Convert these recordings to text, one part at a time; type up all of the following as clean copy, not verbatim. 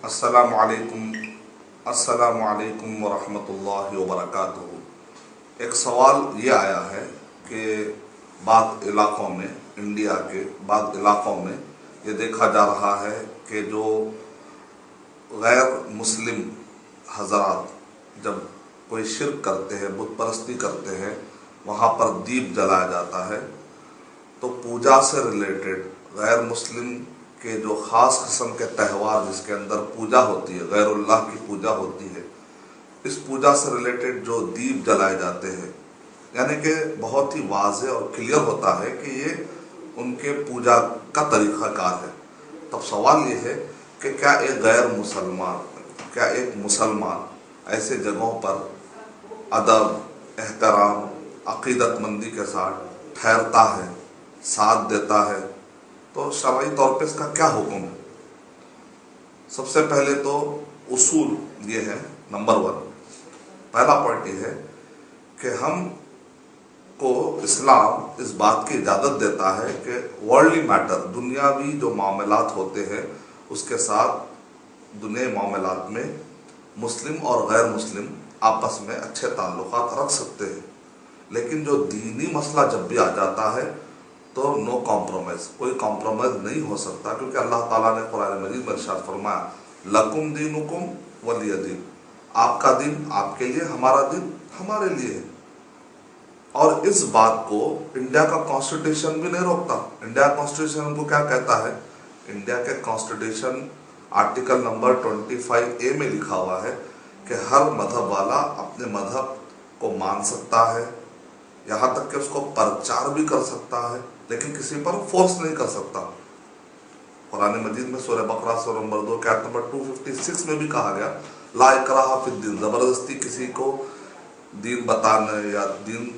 السلام علیکم السلام علیکم ورحمۃ اللہ وبرکاتہ۔ ایک سوال یہ آیا ہے کہ بعض علاقوں میں، انڈیا کے بعض علاقوں میں یہ دیکھا جا رہا ہے کہ جو غیر مسلم حضرات جب کوئی شرک کرتے ہیں، بت پرستی کرتے ہیں، وہاں پر دیپ جلایا جاتا ہے، تو پوجا سے ریلیٹڈ غیر مسلم کے جو خاص قسم کے تہوار جس کے اندر پوجا ہوتی ہے، غیر اللہ کی پوجا ہوتی ہے، اس پوجا سے ریلیٹڈ جو دیپ جلائے جاتے ہیں، یعنی کہ بہت ہی واضح اور کلیئر ہوتا ہے کہ یہ ان کے پوجا کا طریقہ کار ہے۔ تب سوال یہ ہے کہ کیا ایک مسلمان ایسے جگہوں پر ادب، احترام، عقیدت مندی کے ساتھ ٹھہرتا ہے، ساتھ دیتا ہے، تو شرعی طور پہ اس کا کیا حکم ہے؟ سب سے پہلے تو اصول یہ ہے، نمبر 1 پہلا پوائنٹ یہ ہے کہ ہم کو اسلام اس بات کی اجازت دیتا ہے کہ ورلڈلی میٹر، دنیاوی جو معاملات ہوتے ہیں اس کے ساتھ دنیاوی معاملات میں مسلم اور غیر مسلم آپس میں اچھے تعلقات رکھ سکتے ہیں، لیکن جو دینی مسئلہ جب بھی آ جاتا ہے تو نو کمپرومائز، کوئی کمپرومائز نہیں ہو سکتا، کیونکہ اللہ تعالیٰ نے قرآن مجید میں ارشاد فرمایا لکم دینکم ولی دین، آپ کا دین آپ کے لیے، ہمارا دین ہمارے لیے ہے۔ اور اس بات کو انڈیا کا کانسٹیٹیوشن بھی نہیں روکتا۔ انڈیا کانسٹیٹیوشن کو کیا کہتا ہے؟ انڈیا کے کانسٹیٹیوشن آرٹیکل نمبر 25A میں لکھا ہوا ہے کہ ہر مذہب والا اپنے مذہب کو مان سکتا ہے، یہاں تک کہ اس کو پرچار بھی کر سکتا ہے، لیکن کسی پر فورس نہیں کر سکتا۔ قرآن مجید میں سورہ بقرہ سورہ نمبر 2 آیت نمبر 256 میں بھی کہا گیا لا اکراہ فی الدین، زبردستی کسی کو دین بتانے یا دین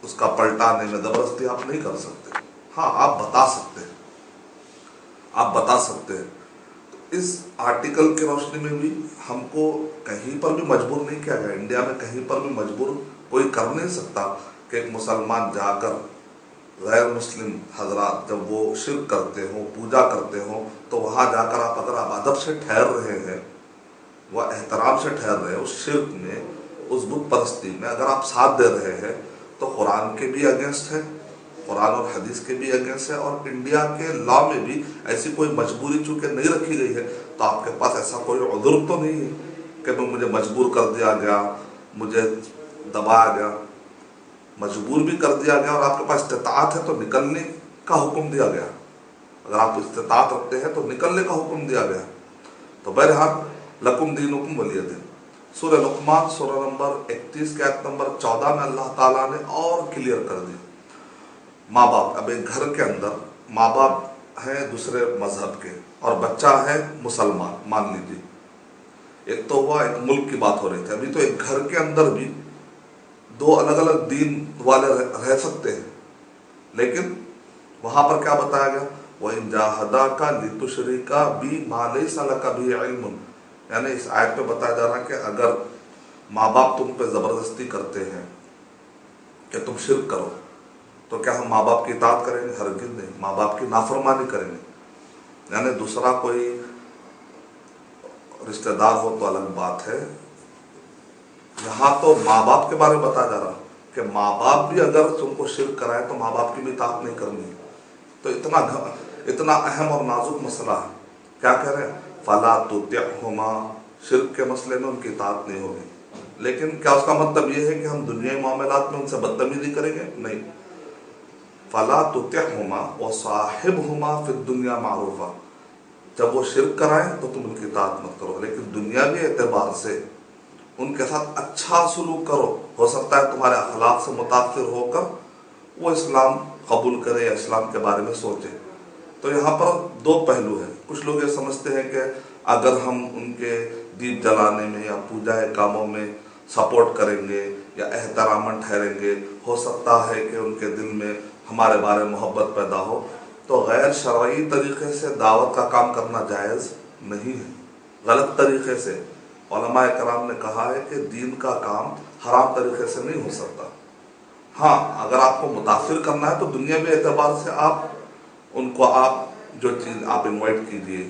اس کا پلٹانے میں زبردستی آپ نہیں کر سکتے۔ ہاں، آپ بتا سکتے ہیں، آپ بتا سکتے ہیں۔ اس آرٹیکل کی روشنی میں بھی ہم کو کہیں پر بھی مجبور نہیں کیا گیا، انڈیا میں کہیں پر بھی مجبور کوئی کر نہیں سکتا کہ ایک مسلمان جا کر غیر مسلم حضرات جب وہ شرک کرتے ہوں، پوجا کرتے ہوں، تو وہاں جا کر اگر آپ ادب سے ٹھہر رہے ہیں، وہ احترام سے ٹھہر رہے ہیں، اس شرک میں، اس بت پرستی میں اگر آپ ساتھ دے رہے ہیں تو قرآن کے بھی اگینسٹ ہے، قرآن اور حدیث کے بھی اگینسٹ ہے، اور انڈیا کے لا میں بھی ایسی کوئی مجبوری چونکہ نہیں رکھی گئی ہے، تو آپ کے پاس ایسا کوئی عذر تو نہیں ہے کہ مجھے مجبور کر دیا گیا، مجھے دبایا گیا۔ مجبور بھی کر دیا گیا اور آپ کے پاس استطاعت ہے تو نکلنے کا حکم دیا گیا، اگر آپ استطاعت رکھتے ہیں تو نکلنے کا حکم دیا گیا۔ تو بہرحال لکم دینکم ولی دین، سورہ لقمان سورہ نمبر 31 کے آیت نمبر 14 میں اللہ تعالیٰ نے اور کلیئر کر دیا۔ ماں باپ، اب ایک گھر کے اندر ماں باپ ہیں دوسرے مذہب کے اور بچہ ہے مسلمان، مان لیجیے، ایک تو ہوا، ایک ملک کی بات ہو رہی تھی، ابھی تو ایک گھر کے اندر بھی دو الگ الگ دین والے رہ سکتے ہیں، لیکن وہاں پر کیا بتایا گیا وَإِن جَاهَدَاكَ لِتُشْرِكَ بِي مَا لَيْسَ لَكَ بِهِ عِلْمٌ، یعنی اس آیت میں بتایا جا رہا ہے کہ اگر ماں باپ تم پہ زبردستی کرتے ہیں کہ تم شرک کرو، تو کیا ہم ماں باپ کی اطاعت کریں گے؟ ہرگز نہیں، ماں باپ کی نافرمانی کریں گے۔ یعنی دوسرا کوئی رشتہ دار ہو تو الگ بات ہے، یہاں تو ماں باپ کے بارے میں بتایا جا رہا کہ ماں باپ بھی اگر تم کو شرک کرائے تو ماں باپ کی بھی اطاعت نہیں کرنی۔ تو اتنا اہم اور نازک مسئلہ ہے، کیا کہہ رہے ہیں فَلَا تُطِعْهُمَا، شرک کے مسئلے میں ان کی اطاعت نہیں ہوگی۔ لیکن کیا اس کا مطلب یہ ہے کہ ہم دنیائی معاملات میں ان سے بدتمیزی کریں گے؟ نہیں۔ فَلَا تُطِعْهُمَا وَصَاحِبْهُمَا فِي الدُّنْيَا مَعْرُوفًا، جب وہ شرک کرائیں تو تم ان کی اطاعت مت کرو، لیکن دنیاوی اعتبار سے ان کے ساتھ اچھا سلوک کرو۔ ہو سکتا ہے تمہارے اخلاق سے متاثر ہو کر وہ اسلام قبول کرے یا اسلام کے بارے میں سوچے۔ تو یہاں پر دو پہلو ہیں، کچھ لوگ یہ سمجھتے ہیں کہ اگر ہم ان کے دیپ جلانے میں یا پوجا کے کاموں میں سپورٹ کریں گے یا احتراماً ٹھہریں گے، ہو سکتا ہے کہ ان کے دل میں ہمارے بارے میں محبت پیدا ہو، تو غیر شرعی طریقے سے دعوت کا کام کرنا جائز نہیں ہے، غلط طریقے سے۔ علماء کرام نے کہا ہے کہ دین کا کام حرام طریقے سے نہیں ہو سکتا۔ ہاں، اگر آپ کو متاثر کرنا ہے تو دنیاوی اعتبار سے آپ ان کو جو چیز آپ انوائٹ کیجیے،